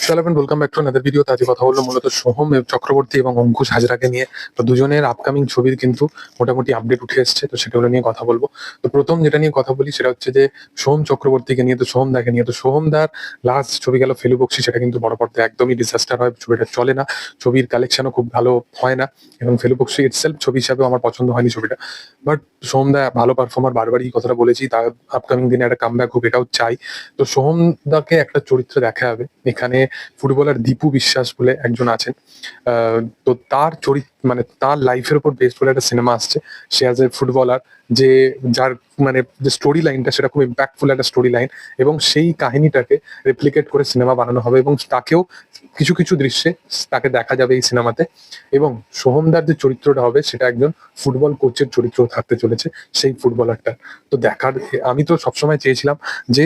Welcome back to another video. আজকে কথা হলো মূলত সোহম চক্রবর্তী এবং অঙ্কুশ হাজরাকে নিয়ে। তো দুজনের আপকামিং ছবির কিন্তু মোটামুটি আপডেট উঠে এসছে, তো সেগুলো নিয়ে কথা বলবো। তো প্রথম যেটা নিয়ে কথা বলি সেটা হচ্ছে যে সোহম চক্রবর্তীকে নিয়ে। তো সোহম দাকে নিয়ে, তো সোহম দার লাস্ট ছবি গেল ফেলু বক্সি, সেটা কিন্তু বড় পর্দায় একদমই ডিজাস্টার হয়, ছবিটা চলে না, ছবির কালেকশনও খুব ভালো হয় না, এবং ফেলু বক্সি ইটসেলফ ছবি হিসাবেও আমার পছন্দ হয়নি ছবিটা। বাট সোহম দা ভালো পারফর্মার, বারবারই এই কথাটা বলেছি, তার আপকামিং দিনে একটা কামব্যাক হোক এটাও চাই। তো সোহম দাকে একটা চরিত্র দেখা যাবে এখানে, ফুটবলার দীপু বিশ্বাস বলে একজন আছেন। তো তার চরিত্র মানে তার লাইফের উপর বেস্ড বলে একটা সিনেমা আসছে। সে অ্যাজ এ ফুটবলার, যে যার মানে যে স্টোরি লাইনটা সেটা খুব ইম্প্যাক্টফুল একটা স্টোরি লাইন, এবং সেই কাহিনীটাকে রেপ্লিকেট করে সিনেমা বানানো হবে, এবং তাকেও কিছু কিছু দৃশ্যে তাকে দেখা যাবে এই সিনেমাতে। এবং সোহমদার যে চরিত্রটা হবে সেটা একজন ফুটবল কোচের চরিত্র থাকতে চলেছে, সেই ফুটবলারটা। তো দেখার, আমি তো সবসময় চেয়েছিলাম যে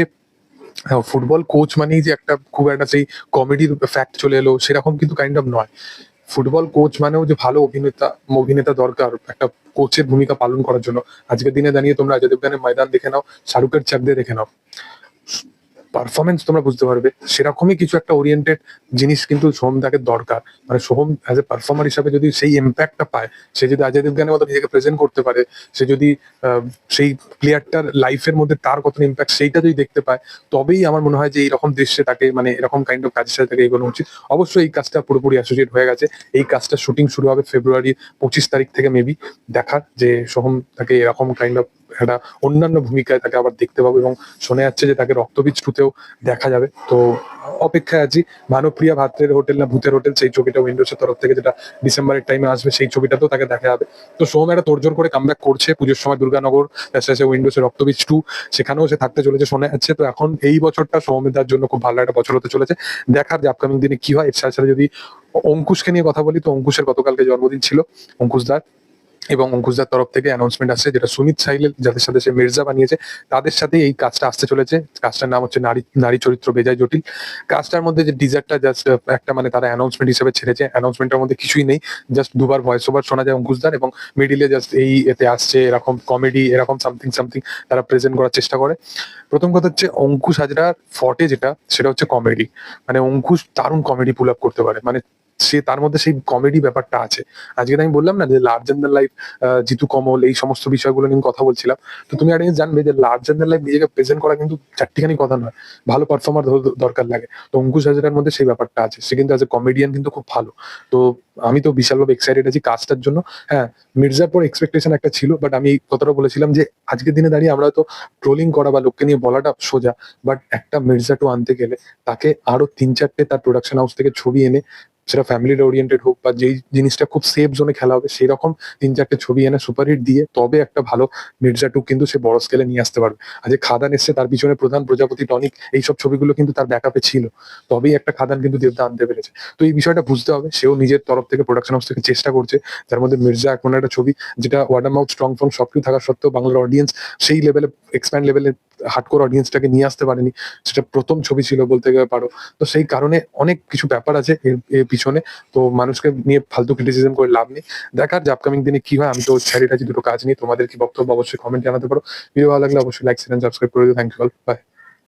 ফুটবল কোচ মানেই যে একটা খুব একটা সেই কমেডির ফ্যাক্ট চলে এলো, সেরকম কিন্তু কাইন্ড অফ নয়। ফুটবল কোচ মানেও যে ভালো অভিনেতা অভিনেতা দরকার একটা কোচের ভূমিকা পালন করার জন্য। আজকের দিনে দাঁড়িয়ে তোমরা অজয় দেবগানের ময়দান দেখে নাও, শাহরুখের চাক দিয়ে দেখে নাও, পারফরমেন্স তোমরা বুঝতে পারবে সেরকমই কিছু একটা ওরিয়েন্টেড জিনিস কিন্তু সোহমদাকে দরকার। মানে সোহম অ্যাজ এ পারফর্মার হিসাবে যদি সেই ইম্প্যাক্টটা পায়, সে যদি অজয় দেবগানের মতো নিজেকে প্রেজেন্ট করতে পারে, সে যদি সেই প্লেয়ারটার লাইফের মধ্যে তার কত ইম্প্যাক্ট সেইটা যদি দেখতে পায়, তবেই আমার মনে হয় যে এইরকম দৃশ্যে তাকে, মানে এরকম কাইন্ড অফ কাজের সাথে তাকে এগোনো উচিত। অবশ্যই এই কাজটা পুরোপুরি অ্যাসোসিয়েট হয়ে গেছে, এই কাজটা শুটিং শুরু হবে ফেব্রুয়ারির 25 তারিখ থেকে, মেবি দেখার যে সোহম তাকে এরকম কাইন্ড অফ একটা অন্যান্য ভূমিকায় তাকে আবার দেখতে পাবো, এবং শোনা যাচ্ছে যে তাকে রক্তবীজ টুতেও দেখা যাবে। তো অপেক্ষায় আছি। ভানুপ্রিয়া ভাত্রের হোটেল না ভূতের হোটেল, সেই ছবিটা উইন্ডোজের তরফ থেকে যেটা ডিসেম্বরের টাইমে আসবে, সেই ছবিটাতেও তাকে দেখা যাবে। তো সোহম একটা তোড়জোড় করে কামব্যাক করছে পুজোর সময় দুর্গানগর, তার উইন্ডোজের রক্তবীজ 2, সেখানেও সে থাকতে চলেছে শোনা যাচ্ছে। তো এখন এই বছরটা সোহমের জন্য খুব ভালো একটা বছর হতে চলেছে, দেখার যে আপকামিং দিনে কি হয়। এর সাথে সাথে যদি অঙ্কুশকে নিয়ে কথা বলি, তো অঙ্কুশের গতকালকে জন্মদিন ছিল অঙ্কুশদার, এবং অঙ্কুশদার তরফ থেকে অ্যানাউন্সমেন্ট আসছে, যেটা সুমিত সাইলের যাদের সাথে সে মির্জা বানিয়েছে তাদের সাথে এই কাজটা আসতে চলেছে। কাজটার নাম হচ্ছে নারী নারী চরিত্র বেজায় জটিল। কাজটার মধ্যে যে ডিজারটা জাস্ট একটা মানে তারা অ্যানাউন্সমেন্ট হিসেবে ছেড়েছে, অ্যানাউন্সমেন্টের মধ্যে কিছুই নেই, জাস্ট দুবার ভয়েস ওভার শোনা যায় অঙ্কুশদার, এবং মিডিলে জাস্ট এই এতে আসছে এরকম কমেডি, এরকম সামথিং সামথিং তারা প্রেজেন্ট করার চেষ্টা করে। প্রথম কথা হচ্ছে অঙ্কুশ হাজরার ফটে যেটা, সেটা হচ্ছে কমেডি। মানে অঙ্কুশ দারুণ কমেডি পুল আপ করতে পারে, মানে সে তার মধ্যে সেই কমেডি ব্যাপারটা আছে। আজকে আমি বললাম না যে লার্জার দ্যান লাইফ, জিতু কমল, এই সমস্ত বিষয়গুলো নিয়ে কথা বলছিলাম। তো তুমি একটা জিনিস জানবে যে লার্জার দ্যান লাইফ নিজেকে প্রেজেন্ট করা কিন্তু চারটিখানি কথা নয়, ভালো পারফর্মার দরকার লাগে। তো অঙ্কুশ হাজরার মধ্যে সেই ব্যাপারটা আছে, সে কিন্তু অ্যাজ এ কমেডিয়ান কিন্তু খুব ভালো। তো আমি তো বিশালভাবে এক্সাইটেড আছি কাজটার জন্য। হ্যাঁ, মির্জার পর এক্সপেকটেশন একটা ছিল, বাট আমি এই কথাটা বলেছিলাম যে আজকের দিনে দাঁড়িয়ে আমরা তো ট্রোলিং করা বা লোককে নিয়ে বলাটা সোজা, বাট একটা মির্জা টু আনতে গেলে তাকে আরো 3-4টে তার প্রোডাকশন হাউস থেকে ছবি এনে, সেটা ফ্যামিলি ওরিয়েন্টেড হোক বা যেই জিনিসটা খুব সেফ জোনে খেলা হবে, সেই রকম 3-4টে ছবি এনে সুপারহিট দিয়ে তবে একটা ভালো মির্জা টু কিন্তু সে বড় স্কেলে নিয়ে আসতে পারবে। আজকে খাদান এসছে, তার পিছনে প্রধান, প্রজাপতি, টনিক, এইসব ছবিগুলো কিন্তু তার ব্যাকআপে ছিল, তবেই একটা খাদান কিন্তু দেবদা আনতে পেরেছে। তো এই বিষয়টা বুঝতে হবে, সেও নিজের তরফ থেকে প্রোডাকশন হাউস থেকে চেষ্টা করছে, যার মধ্যে মির্জা এখন একটা ছবি যেটা word of mouth strong from সবকিছু থাকা সত্ত্বেও বাংলার অডিয়েন্স সেই লেভেলে, এক্সপ্যান্ড লেভেলে হার্ডকোর অডিয়েন্সটাকে নিয়ে আসতে পারেনি, সেটা প্রথম ছবি ছিল বলতে গেলে পারো। তো সেই কারণে অনেক কিছু ব্যাপার আছে এর পিছনে। তো মানুষকে নিয়ে ফালতু ক্রিটিসিজম করে লাভ নেই, দেখার যে আপকামিং দিনে কি হয়। আমি তো ছেড়ে দুটো কাজ নিই, তোমাদের কি বক্তব্য অবশ্যই কমেন্ট জানাতে পারো। ভিডিও ভালো লাগলে অবশ্যই লাইক শেয়ার সাবস্ক্রাইব করে দিও। Thank you all, by.